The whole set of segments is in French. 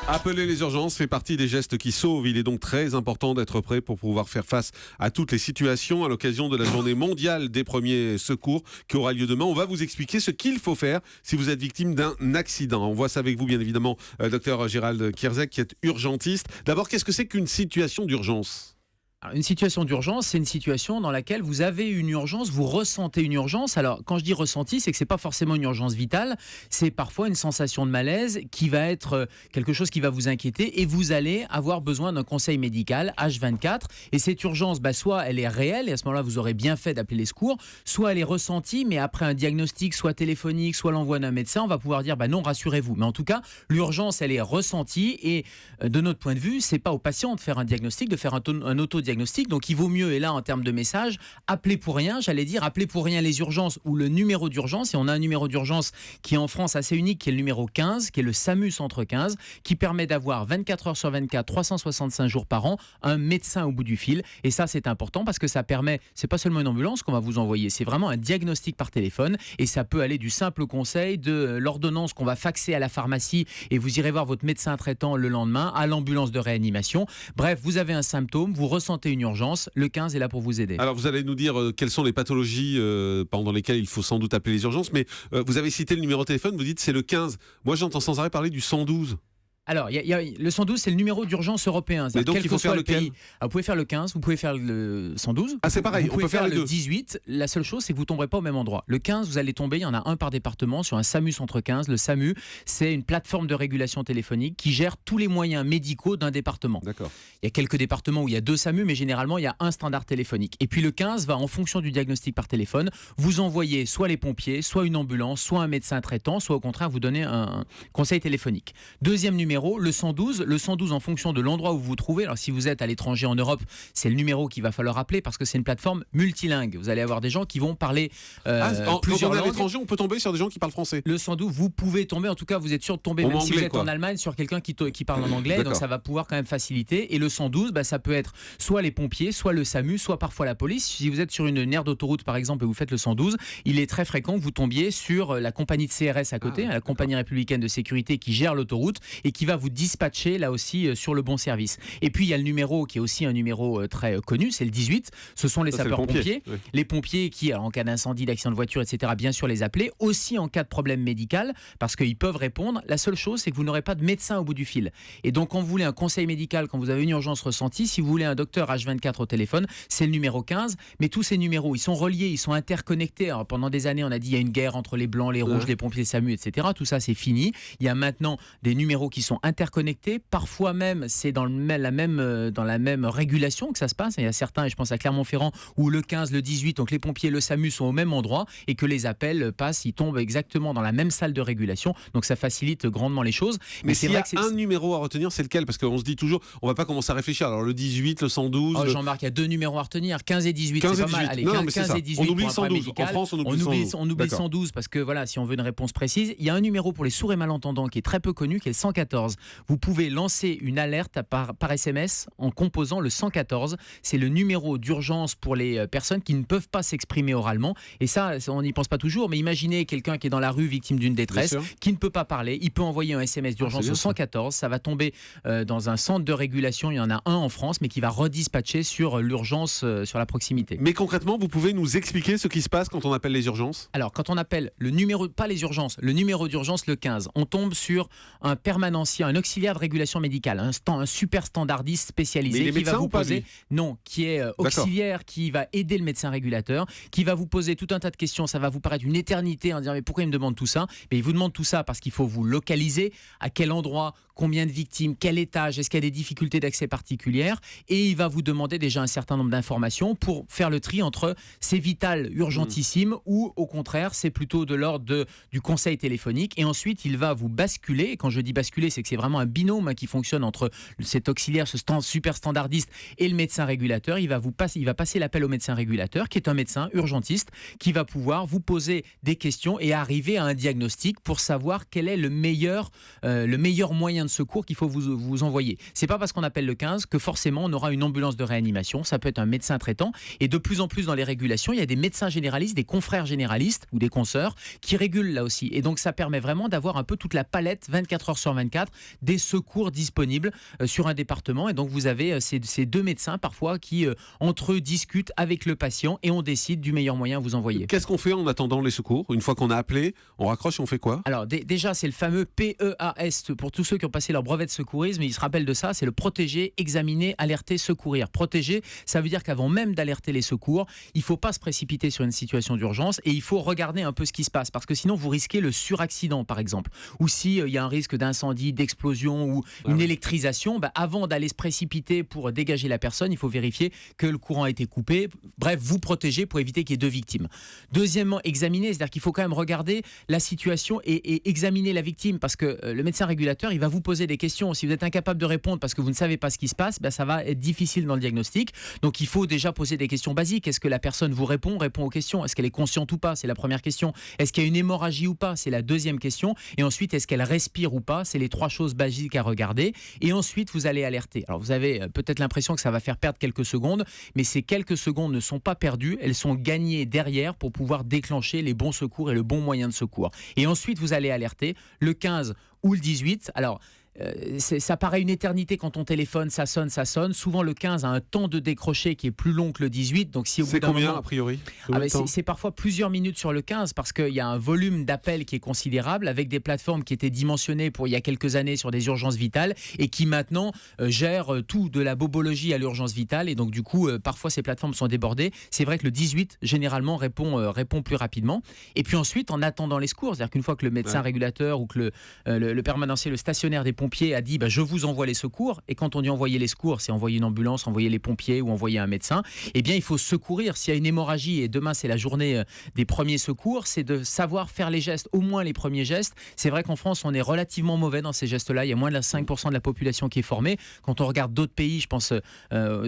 Appeler les urgences fait partie des gestes qui sauvent. Il est donc très important d'être prêt pour pouvoir faire face à toutes les situations. À l'occasion de la journée mondiale des premiers secours qui aura lieu demain, on va vous expliquer ce qu'il faut faire si vous êtes victime d'un accident. On voit ça avec vous, bien évidemment, docteur Gérald Kierzek, qui est urgentiste. D'abord, qu'est-ce que c'est qu'une situation d'urgence ? Alors, une situation d'urgence, c'est une situation dans laquelle vous avez une urgence, vous ressentez une urgence. Alors, quand je dis ressenti, c'est que c'est pas forcément une urgence vitale, c'est parfois une sensation de malaise qui va être quelque chose qui va vous inquiéter et vous allez avoir besoin d'un conseil médical H24. Et cette urgence, soit elle est réelle et à ce moment-là, vous aurez bien fait d'appeler les secours, soit elle est ressentie, mais après un diagnostic, soit téléphonique, soit l'envoi d'un médecin, on va pouvoir dire non, rassurez-vous. Mais en tout cas, l'urgence, elle est ressentie et de notre point de vue, c'est pas au patient de faire un diagnostic, de faire un autodiagnostic. Donc il vaut mieux, et là en termes de message, appeler pour rien, appeler pour rien les urgences ou le numéro d'urgence. Et on a un numéro d'urgence qui est en France assez unique, qui est le numéro 15, qui est le SAMU Centre 15, qui permet d'avoir 24 heures sur 24, 365 jours par an, un médecin au bout du fil. Et ça, c'est important parce que ça permet, c'est pas seulement une ambulance qu'on va vous envoyer, c'est vraiment un diagnostic par téléphone. Et ça peut aller du simple conseil de l'ordonnance qu'on va faxer à la pharmacie et vous irez voir votre médecin traitant le lendemain, à l'ambulance de réanimation. Bref, vous avez un symptôme, vous ressentez une urgence, le 15 est là pour vous aider. Alors vous allez nous dire quelles sont les pathologies pendant lesquelles il faut sans doute appeler les urgences, mais vous avez cité le numéro de téléphone, vous dites c'est le 15. Moi j'entends sans arrêt parler du 112. Alors, le 112, c'est le numéro d'urgence européen. Mais donc, il faut faire lequel ? Vous pouvez faire le 15, vous pouvez faire le 112. Ah, c'est pareil, on peut faire le 18. La seule chose, c'est que vous ne tomberez pas au même endroit. Le 15, vous allez tomber, il y en a un par département sur un SAMU Centre 15. Le SAMU, c'est une plateforme de régulation téléphonique qui gère tous les moyens médicaux d'un département. D'accord. Il y a quelques départements où il y a 2 SAMU, mais généralement, il y a un standard téléphonique. Et puis le 15 va, en fonction du diagnostic par téléphone, vous envoyer soit les pompiers, soit une ambulance, soit un médecin traitant, soit au contraire vous donner un conseil téléphonique. Deuxième numéro, le 112. Le 112 en fonction de l'endroit où vous vous trouvez. Alors si vous êtes à l'étranger en Europe, c'est le numéro qu'il va falloir appeler parce que c'est une plateforme multilingue. Vous allez avoir des gens qui vont parler plusieurs langues. À l'étranger, on peut tomber sur des gens qui parlent français. Le 112, vous pouvez tomber, en tout cas vous êtes sûr de tomber, même si vous êtes en Allemagne, sur quelqu'un qui parle en anglais. Donc ça va pouvoir quand même faciliter. Et le 112, ça peut être soit les pompiers, soit le SAMU, soit parfois la police. Si vous êtes sur une aire d'autoroute par exemple et vous faites le 112, il est très fréquent que vous tombiez sur la compagnie de CRS à côté, la compagnie républicaine de sécurité qui gère l'autoroute et qui va vous dispatcher là aussi sur le bon service. Et puis il y a le numéro qui est aussi un numéro très connu, c'est le 18. Ce sont les sapeurs-pompiers. Oui. Les pompiers qui, en cas d'incendie, d'accident de voiture, etc., bien sûr les appeler. Aussi en cas de problème médical, parce qu'ils peuvent répondre. La seule chose, c'est que vous n'aurez pas de médecin au bout du fil. Et donc quand vous voulez un conseil médical, quand vous avez une urgence ressentie, si vous voulez un docteur H24 au téléphone, c'est le numéro 15. Mais tous ces numéros, ils sont reliés, ils sont interconnectés. Alors, pendant des années, on a dit il y a une guerre entre les blancs, les rouges, les pompiers, les SAMU, etc. Tout ça, c'est fini. Il y a maintenant des numéros qui sont interconnectés. Parfois même, c'est dans la même régulation que ça se passe. Il y a certains, et je pense à Clermont-Ferrand, où le 15, le 18, donc les pompiers et le SAMU sont au même endroit et que les appels passent, ils tombent exactement dans la même salle de régulation. Donc ça facilite grandement les choses. Mais s'il y a un numéro à retenir, c'est lequel ? Parce qu'on se dit toujours, on ne va pas commencer à réfléchir. Alors le 18, le 112... Oh, Jean-Marc, il y a 2 numéros à retenir. 15 et 18, 15 c'est pas 18. Mal. Allez, non, 15 et 18 on oublie le 112. En France, on oublie le 112 parce que voilà, si on veut une réponse précise, il y a un numéro pour les sourds et malentendants qui est très peu connu, qui est le 114. Vous pouvez lancer une alerte par SMS en composant le 114. C'est le numéro d'urgence pour les personnes qui ne peuvent pas s'exprimer oralement. Et ça, on n'y pense pas toujours, mais imaginez quelqu'un qui est dans la rue victime d'une détresse, qui ne peut pas parler. Il peut envoyer un SMS d'urgence au 114. Ça va tomber dans un centre de régulation. Il y en a un en France, mais qui va redispatcher sur l'urgence, sur la proximité. Mais concrètement, vous pouvez nous expliquer ce qui se passe quand on appelle les urgences ? Alors, quand on appelle le numéro, pas les urgences, le numéro d'urgence, le 15, on tombe sur un permanencier, un auxiliaire de régulation médicale, un super standardiste spécialisé qui va vous poser, qui est auxiliaire, qui va aider le médecin régulateur, qui va vous poser tout un tas de questions. Ça va vous paraître une éternité en disant mais pourquoi il me demande tout ça ? Mais il vous demande tout ça parce qu'il faut vous localiser, à quel endroit, combien de victimes, quel étage, est-ce qu'il y a des difficultés d'accès particulières, et il va vous demander déjà un certain nombre d'informations pour faire le tri entre c'est vital, urgentissime, ou au contraire c'est plutôt de l'ordre du conseil téléphonique, et ensuite il va vous basculer, et quand je dis basculer, c'est que c'est vraiment un binôme qui fonctionne entre cet auxiliaire, ce super standardiste et le médecin régulateur. Il va passer l'appel au médecin régulateur, qui est un médecin urgentiste, qui va pouvoir vous poser des questions et arriver à un diagnostic pour savoir quel est le meilleur moyen de secours qu'il faut vous envoyer. C'est pas parce qu'on appelle le 15 que forcément on aura une ambulance de réanimation. Ça peut être un médecin traitant, et de plus en plus dans les régulations, il y a des médecins généralistes, des confrères généralistes ou des consoeurs qui régulent là aussi. Et donc ça permet vraiment d'avoir un peu toute la palette 24 heures sur 24 des secours disponibles sur un département. Et donc vous avez ces deux médecins parfois qui entre eux discutent avec le patient et on décide du meilleur moyen à vous envoyer. Qu'est-ce qu'on fait en attendant les secours? Une fois qu'on a appelé, on raccroche et on fait quoi? Alors déjà, c'est le fameux PEAS pour tous ceux qui ont passé leur brevet de secourisme. Ils se rappellent de ça, c'est le protéger, examiner, alerter, secourir. Protéger, ça veut dire qu'avant même d'alerter les secours, il ne faut pas se précipiter sur une situation d'urgence et il faut regarder un peu ce qui se passe, parce que sinon vous risquez le suraccident par exemple, ou s'il y a un risque d'incendie, d'explosion ou une électrisation, avant d'aller se précipiter pour dégager la personne, il faut vérifier que le courant a été coupé. Bref, vous protéger pour éviter qu'il y ait deux victimes. Deuxièmement, examiner, c'est-à-dire qu'il faut quand même regarder la situation et examiner la victime, parce que le médecin régulateur, il va vous poser des questions. Si vous êtes incapable de répondre parce que vous ne savez pas ce qui se passe, ça va être difficile dans le diagnostic. Donc il faut déjà poser des questions basiques. Est-ce que la personne vous répond aux questions? Est-ce qu'elle est consciente ou pas? C'est la première question. Est-ce qu'il y a une hémorragie ou pas? C'est la deuxième question. Et ensuite, est-ce qu'elle respire ou pas? C'est les trois choses basiques à regarder. Et ensuite, vous allez alerter. Alors vous avez peut-être l'impression que ça va faire perdre quelques secondes, mais ces quelques secondes ne sont pas perdues. Elles sont gagnées derrière pour pouvoir déclencher les bons secours et le bon moyen de secours. Et ensuite, vous allez alerter le 15 ou le 18. Alors, ça paraît une éternité quand on téléphone, ça sonne. Souvent le 15 a un temps de décrocher qui est plus long que le 18. Donc si au bout d'un combien moment, a priori? c'est parfois plusieurs minutes sur le 15, parce qu'il y a un volume d'appels qui est considérable, avec des plateformes qui étaient dimensionnées pour il y a quelques années sur des urgences vitales et qui maintenant gèrent tout de la bobologie à l'urgence vitale. Et donc du coup, parfois ces plateformes sont débordées. C'est vrai que le 18 généralement répond plus rapidement. Et puis ensuite, en attendant les secours, c'est-à-dire qu'une fois que le médecin régulateur ou que le permanencier, le stationnaire des pompiers a dit je vous envoie les secours, et quand on dit envoyer les secours, c'est envoyer une ambulance, envoyer les pompiers ou envoyer un médecin, eh bien il faut secourir. S'il y a une hémorragie, et demain c'est la journée des premiers secours, c'est de savoir faire les gestes, au moins les premiers gestes. C'est vrai qu'en France on est relativement mauvais dans ces gestes-là, il y a moins de 5% de la population qui est formée. Quand on regarde d'autres pays, je pense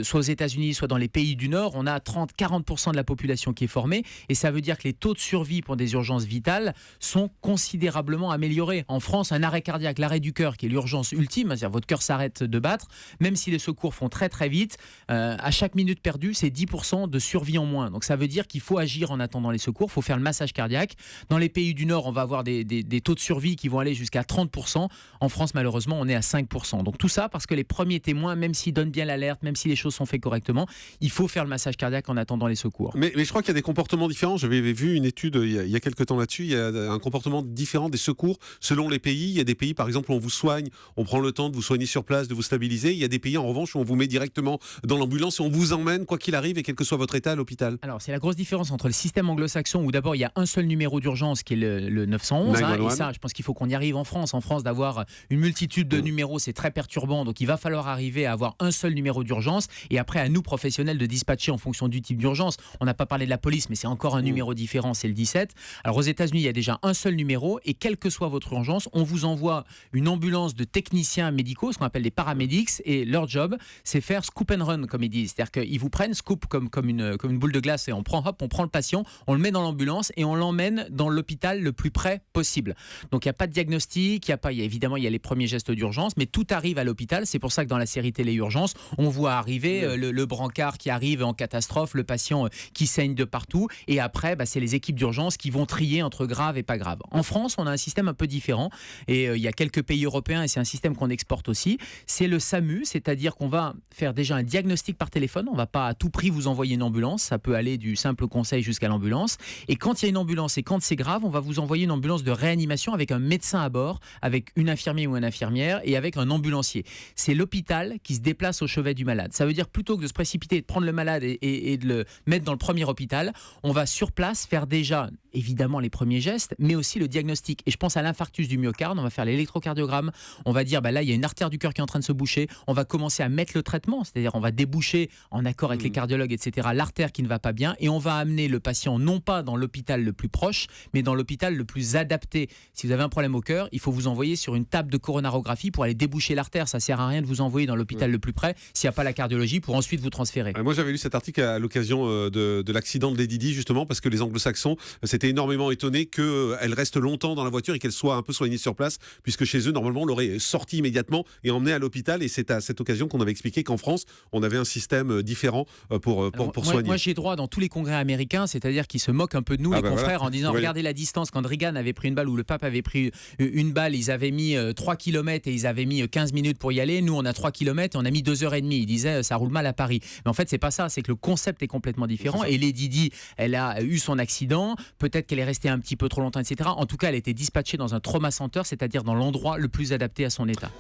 soit aux États-Unis, soit dans les pays du Nord, on a 30-40% de la population qui est formée, et ça veut dire que les taux de survie pour des urgences vitales sont considérablement améliorés. En France, un arrêt cardiaque, l'arrêt du cœur, qui est l'urgence ultime, c'est-à-dire votre cœur s'arrête de battre, même si les secours font très très vite, à chaque minute perdue, c'est 10% de survie en moins. Donc ça veut dire qu'il faut agir en attendant les secours, il faut faire le massage cardiaque. Dans les pays du Nord, on va avoir des taux de survie qui vont aller jusqu'à 30%. En France, malheureusement, on est à 5%. Donc tout ça parce que les premiers témoins, même s'ils donnent bien l'alerte, même si les choses sont faites correctement, il faut faire le massage cardiaque en attendant les secours. Mais je crois qu'il y a des comportements différents. J'avais vu une étude il y a quelques temps là-dessus. Il y a un comportement différent des secours selon les pays. Il y a des pays, par exemple, où on vous soigne, on prend le temps de vous soigner sur place, de vous stabiliser. Il y a des pays, en revanche, où on vous met directement dans l'ambulance et on vous emmène, quoi qu'il arrive, et quel que soit votre état, à l'hôpital. Alors, c'est la grosse différence entre le système anglo-saxon, où d'abord, il y a un seul numéro d'urgence, qui est le 911. Et ça, je pense qu'il faut qu'on y arrive en France. En France, d'avoir une multitude de numéros, c'est très perturbant. Donc, il va falloir arriver à avoir un seul numéro d'urgence. Et après, à nous, professionnels, de dispatcher en fonction du type d'urgence. On n'a pas parlé de la police, mais c'est encore un numéro différent, c'est le 17. Alors, aux États-Unis, il y a déjà un seul numéro. Et quelle que soit votre urgence, on vous envoie une ambulance de techniciens médicaux, ce qu'on appelle des paramédics, et leur job, c'est faire scoop and run, comme ils disent. C'est-à-dire qu'ils vous prennent scoop comme une boule de glace, et on prend le patient, on le met dans l'ambulance et on l'emmène dans l'hôpital le plus près possible. Donc il n'y a pas de diagnostic, évidemment il y a les premiers gestes d'urgence, mais tout arrive à l'hôpital. C'est pour ça que dans la série télé Urgence, on voit arriver le brancard qui arrive en catastrophe, le patient qui saigne de partout, et après c'est les équipes d'urgence qui vont trier entre grave et pas grave. En France, on a un système un peu différent, et il y a quelques pays européens, et c'est un système qu'on exporte aussi. C'est le SAMU, c'est-à-dire qu'on va faire déjà un diagnostic par téléphone. On ne va pas à tout prix vous envoyer une ambulance, ça peut aller du simple conseil jusqu'à l'ambulance. Et quand il y a une ambulance et quand c'est grave, on va vous envoyer une ambulance de réanimation avec un médecin à bord, avec une infirmière ou une infirmière et avec un ambulancier. C'est l'hôpital qui se déplace au chevet du malade. Ça veut dire plutôt que de se précipiter, de prendre le malade et de le mettre dans le premier hôpital, on va sur place faire déjà évidemment les premiers gestes, mais aussi le diagnostic. Et je pense à l'infarctus du myocarde, on va faire l'électrocardiogramme, On va dire, là, il y a une artère du cœur qui est en train de se boucher. On va commencer à mettre le traitement, c'est-à-dire on va déboucher en accord avec les cardiologues, etc., l'artère qui ne va pas bien, et on va amener le patient non pas dans l'hôpital le plus proche, mais dans l'hôpital le plus adapté. Si vous avez un problème au cœur, il faut vous envoyer sur une table de coronarographie pour aller déboucher l'artère. Ça sert à rien de vous envoyer dans l'hôpital le plus près s'il n'y a pas la cardiologie pour ensuite vous transférer. Moi, j'avais lu cet article à l'occasion de l'accident de Lady Di, justement, parce que les anglo-saxons s'étaient énormément étonnés qu'elle reste longtemps dans la voiture et qu'elle soit un peu soignée sur place, puisque chez eux, normalement, on l'aurait sortie immédiatement et emmenée à l'hôpital. Et c'est à cette occasion qu'on avait expliqué qu'en France, on avait un système différent pour soigner. Moi, j'ai droit dans tous les congrès américains, c'est-à-dire qu'ils se moquent un peu de nous, les confrères, en disant regardez la distance. Quand Reagan avait pris une balle ou le pape avait pris une balle, ils avaient mis 3 km et ils avaient mis 15 minutes pour y aller. Nous, on a 3 km et on a mis 2h30. Ils disaient ça roule mal à Paris. Mais en fait, c'est pas ça. C'est que le concept est complètement différent. Et Lady Di, elle a eu son accident. Peut-être qu'elle est restée un petit peu trop longtemps, etc. En tout cas, elle a été dispatchée dans un trauma center, c'est-à-dire dans l'endroit le plus adapté à son état.